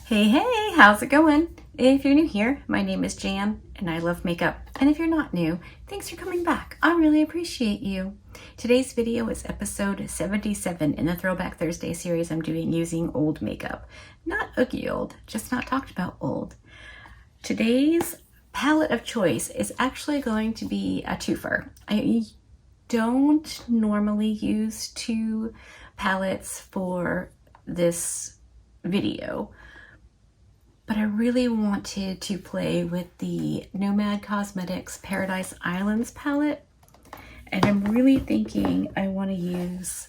Hey, hey, how's it going? If you're new here, my name is Jan and I love makeup. And if you're not new, thanks for coming back. I really appreciate you. Today's video is episode 77 in the Throwback Thursday series I'm doing using old makeup. Not oogie old, just not talked about old. Today's palette of choice is actually going to be a twofer. I don't normally use two palettes for this video, but I really wanted to play with the Nomad Cosmetics Paradise Islands palette. And I'm really thinking I want to use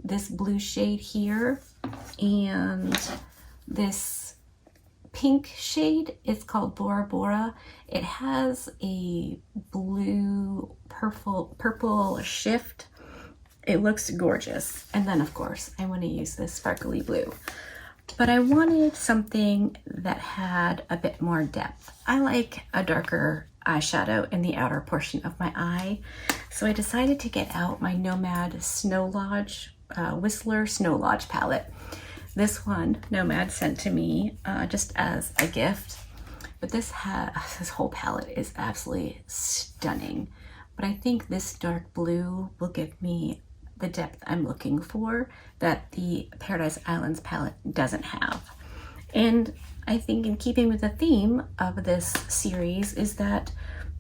this blue shade here and this pink shade. It's called Bora Bora. It has a blue purple shift. It looks gorgeous. And then of course I want to use this sparkly blue. But I wanted something that had a bit more depth. I like a darker eyeshadow in the outer portion of my eye. So I decided to get out my Nomad Snow Lodge, Whistler Snow Lodge palette. This one Nomad sent to me just as a gift. But this whole palette is absolutely stunning. But I think this dark blue will give me the depth I'm looking for that the Paradise Islands palette doesn't have. And I think in keeping with the theme of this series is that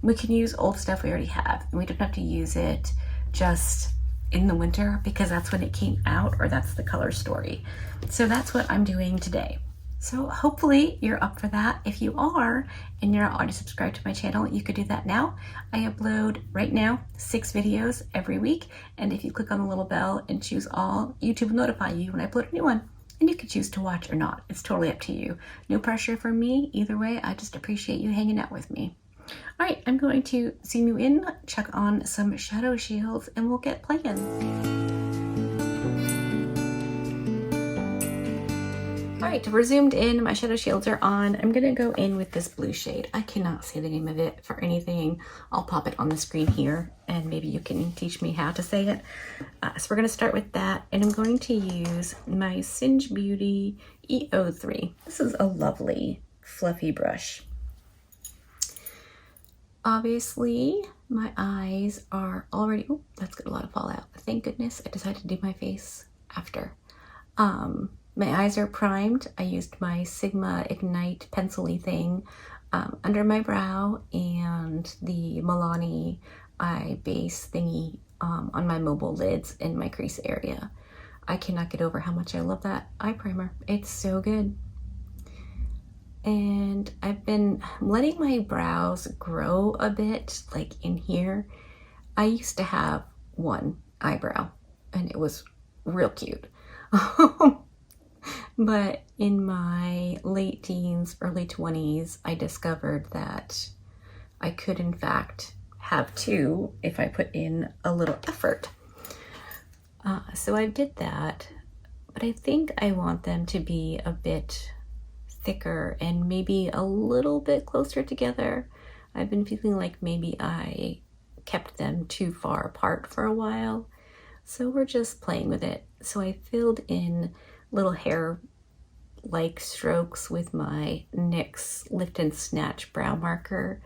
we can use old stuff we already have and we don't have to use it just in the winter because that's when it came out or that's the color story. So that's what I'm doing today. So hopefully you're up for that. If you are and you're not already subscribed to my channel, you could do that now. I upload right now 6 videos every week. And if you click on the little bell and choose all, YouTube will notify you when I upload a new one. And you can choose to watch or not. It's totally up to you. No pressure from me. Either way, I just appreciate you hanging out with me. All right, I'm going to zoom you in, check on some shadow shields, and we'll get playing. All right, we're zoomed in, my shadow shields are on. I'm gonna go in with this blue shade. I cannot say the name of it for anything. I'll pop it on the screen here and maybe you can teach me how to say it. So we're gonna start with that and I'm going to use my Singe Beauty E03. This is a lovely fluffy brush. Obviously, my eyes are already, oh, that's got a lot of fallout. Thank goodness I decided to do my face after. My eyes are primed. I used my Sigma Ignite pencil-y thing under my brow and the Milani eye base thingy on my mobile lids in my crease area. I cannot get over how much I love that eye primer. It's so good. And I've been letting my brows grow a bit, like in here. I used to have one eyebrow and it was real cute. But in my late teens, early 20s, I discovered that I could in fact have two if I put in a little effort. So I did that, but I think I want them to be a bit thicker and maybe a little bit closer together. I've been feeling like maybe I kept them too far apart for a while. So we're just playing with it. So I filled in little hair-like strokes with my NYX Lift and Snatch brow marker.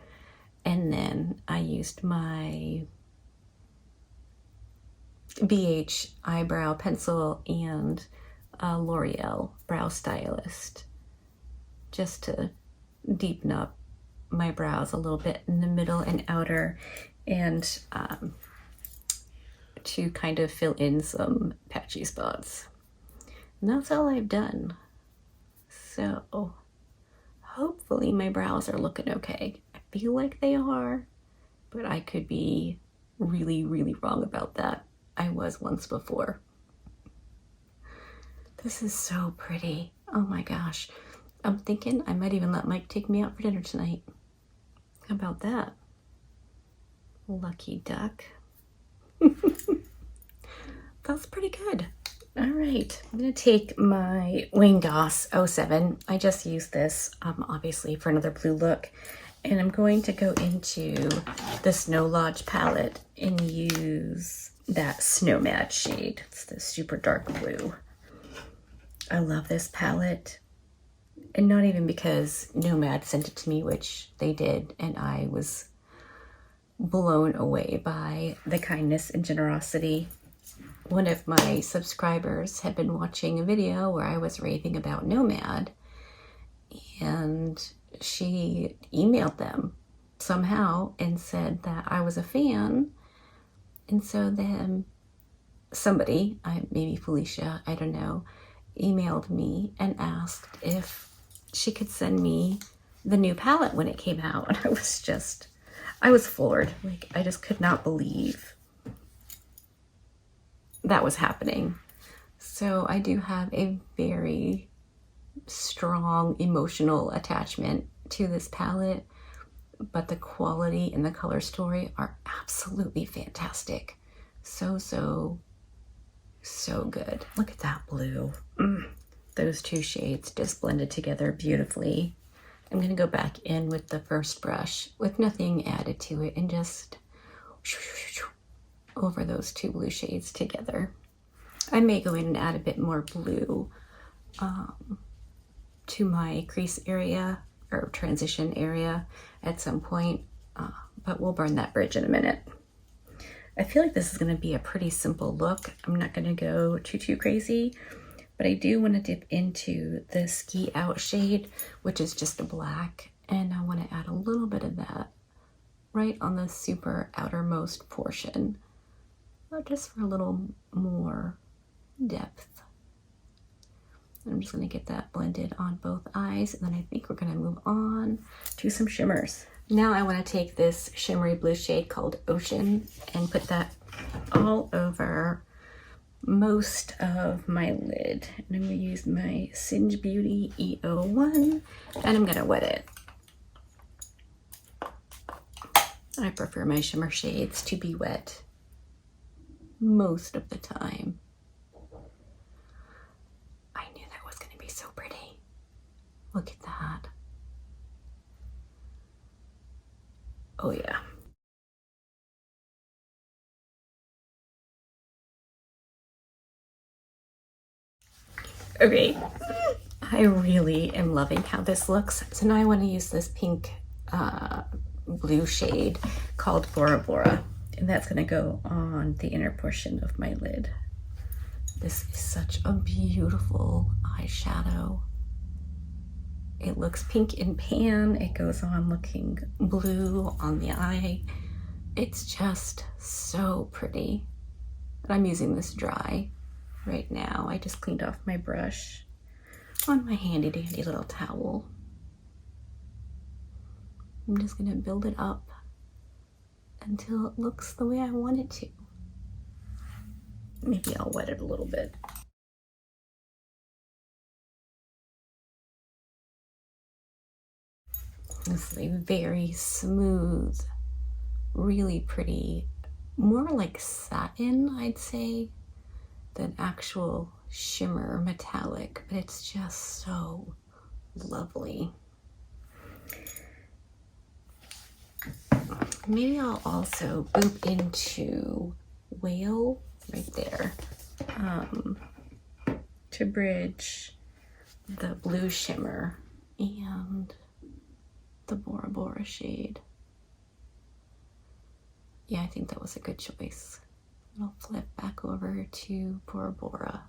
And then I used my BH eyebrow pencil and L'Oreal brow stylist just to deepen up my brows a little bit in the middle and outer and to kind of fill in some patchy spots. And that's all I've done. So hopefully my brows are looking okay. I feel like they are, but I could be really, really wrong about that. I was once before. This is so pretty. Oh my gosh. I'm thinking I might even let Mike take me out for dinner tonight. How about that? Lucky duck. That's pretty good. All right, I'm gonna take my Wayne Goss 07. I just used this, obviously, for another blue look. And I'm going to go into the Snow Lodge palette and use that Snowmad shade. It's the super dark blue. I love this palette. And not even because Nomad sent it to me, which they did, and I was blown away by the kindness and generosity. One of my subscribers had been watching a video where I was raving about Nomad, and she emailed them somehow and said that I was a fan. And so then somebody, maybe Felicia, I don't know, emailed me and asked if she could send me the new palette when it came out. And I was floored. Like, I just could not believe that was happening. So I do have a very strong emotional attachment to this palette, but the quality and the color story are absolutely fantastic. So good. Look at that blue. Those two shades just blended together beautifully. I'm gonna go back in with the first brush with nothing added to it and just over those two blue shades together. I may go in and add a bit more blue to my crease area or transition area at some point, but we'll burn that bridge in a minute. I feel like this is going to be a pretty simple look. I'm not going to go too crazy, but I do want to dip into the Ski Out shade, which is just a black, and I want to add a little bit of that right on the super outermost portion, just for a little more depth. I'm just going to get that blended on both eyes, and then I think we're going to move on to some shimmers. Now I want to take this shimmery blue shade called Ocean and put that all over most of my lid. And I'm going to use my Singe Beauty E01 and I'm going to wet it. I prefer my shimmer shades to be wet most of the time. I knew that was going to be so pretty. Look at that. Oh yeah. Okay, I really am loving how this looks. So now I want to use this pink blue shade called Bora Bora, and that's going to go on the inner portion of my lid. This is such a beautiful eyeshadow. It looks pink in pan. It goes on looking blue on the eye. It's just so pretty. I'm using this dry right now. I just cleaned off my brush on my handy dandy little towel. I'm just gonna build it up until it looks the way I want it to. Maybe I'll wet it a little bit. This is a very smooth, really pretty, more like satin, I'd say, than actual shimmer metallic, but it's just so lovely. Maybe I'll also boop into Whale right there to bridge the blue shimmer and the Bora Bora shade. Yeah, I think that was a good choice. I'll flip back over to Bora Bora.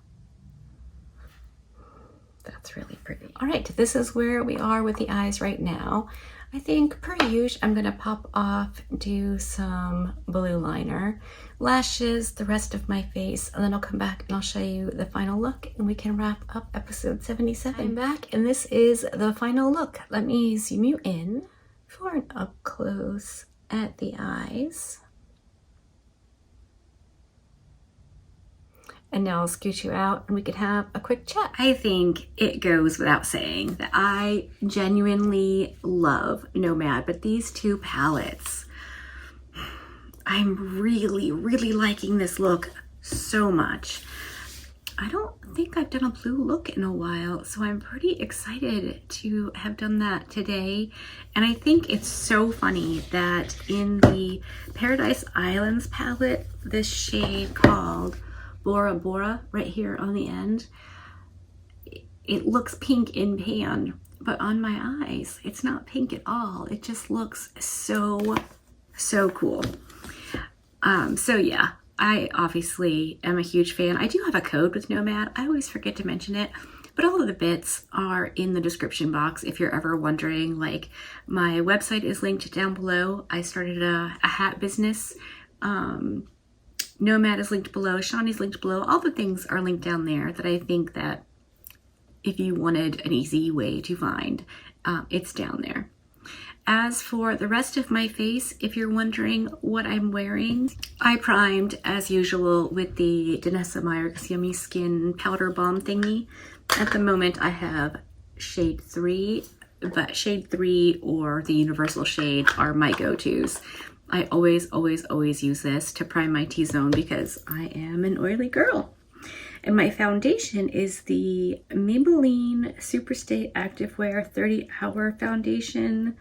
That's really pretty. All right, this is where we are with the eyes right now. I think per usual, I'm gonna pop off, do some blue liner, lashes, the rest of my face, and then I'll come back and I'll show you the final look and we can wrap up episode 77. I'm back and this is the final look. Let me zoom you in for an up close at the eyes. And now I'll scoot you out and we can have a quick chat. I think it goes without saying that I genuinely love Nomad, but these two palettes, I'm really liking this look so much. I don't think I've done a blue look in a while, so I'm pretty excited to have done that today. And I think it's so funny that in the Paradise Islands palette, this shade called Bora Bora right here on the end, it looks pink in pan, but on my eyes, it's not pink at all. It just looks so, so cool. So yeah, I obviously am a huge fan. I do have a code with Nomad. I always forget to mention it, but all of the bits are in the description box if you're ever wondering. Like, my website is linked down below. I started a hat business. Nomad is linked below. Shawnee's linked below. All the things are linked down there that I think that if you wanted an easy way to find, it's down there. As for the rest of my face, if you're wondering what I'm wearing, I primed as usual with the Danessa Myricks Yummy Skin Powder Balm thingy. At the moment I have shade 3, but shade 3 or the universal shade are my go-tos. I always use this to prime my T-zone because I am an oily girl. And my foundation is the Maybelline Superstay Activewear 30-Hour Foundation.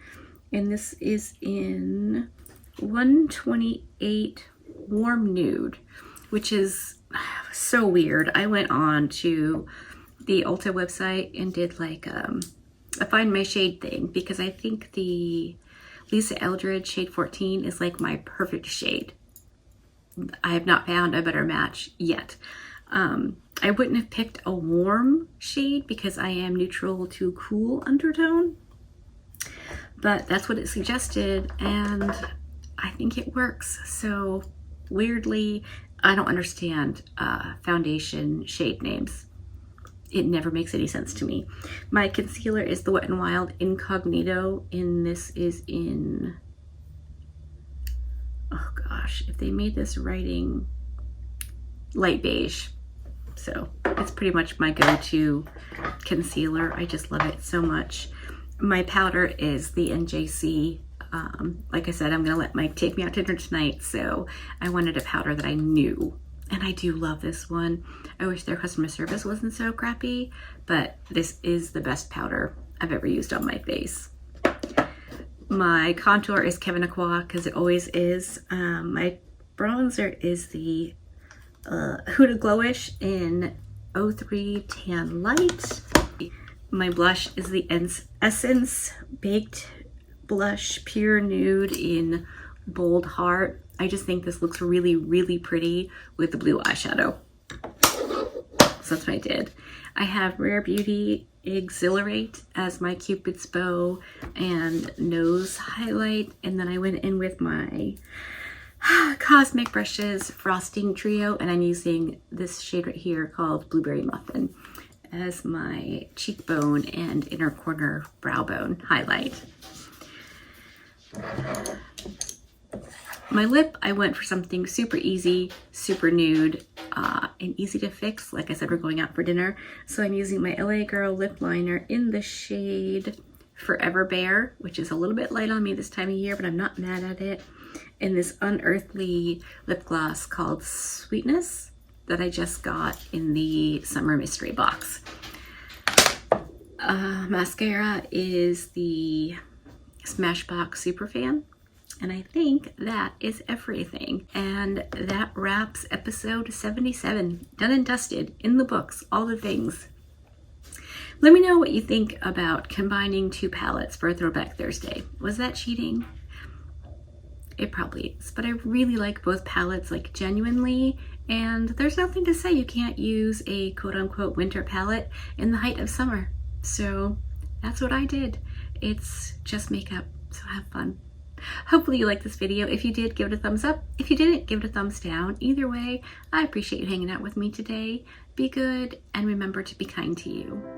And this is in 128 Warm Nude, which is so weird. I went on to the Ulta website and did like a find my shade thing, because I think the Lisa Eldridge shade 14 is like my perfect shade. I have not found a better match yet. I wouldn't have picked a warm shade because I am neutral to cool undertone, but that's what it suggested and I think it works. So weirdly, I don't understand foundation shade names. It never makes any sense to me. My concealer is the Wet n Wild Incognito, and this is in, oh gosh, if they made this writing light beige. So it's pretty much my go-to concealer. I just love it so much. My powder is the NJC. Like I said, I'm gonna let Mike take me out to dinner tonight, so I wanted a powder that I knew. And I do love this one. I wish their customer service wasn't so crappy, but this is the best powder I've ever used on my face. My contour is Kevyn Aucoin, because it always is. My bronzer is the Huda Glowish in 03 Tan Light. My blush is the Essence Baked Blush Pure Nude in Bold Heart. I just think this looks really, really pretty with the blue eyeshadow. So that's what I did. I have Rare Beauty Exhilarate as my Cupid's bow and nose highlight. And then I went in with my Cosmic Brushes Frosting Trio, and I'm using this shade right here called Blueberry Muffin as my cheekbone and inner corner brow bone highlight. My lip, I went for something super easy, super nude, and easy to fix. Like I said, we're going out for dinner. So I'm using my LA Girl lip liner in the shade Forever Bare, which is a little bit light on me this time of year, but I'm not mad at it. And this unearthly lip gloss called Sweetness that I just got in the Summer Mystery box. Mascara is the Smashbox Superfan. And I think that is everything. And that wraps episode 77. Done and dusted, in the books, all the things. Let me know what you think about combining 2 palettes for a Throwback Thursday. Was that cheating? It probably is, but I really like both palettes, like genuinely, and there's nothing to say you can't use a quote-unquote winter palette in the height of summer. So that's what I did. It's just makeup, so have fun. Hopefully you liked this video. If you did, give it a thumbs up. If you didn't, give it a thumbs down. Either way, I appreciate you hanging out with me today. Be good, and remember to be kind to you.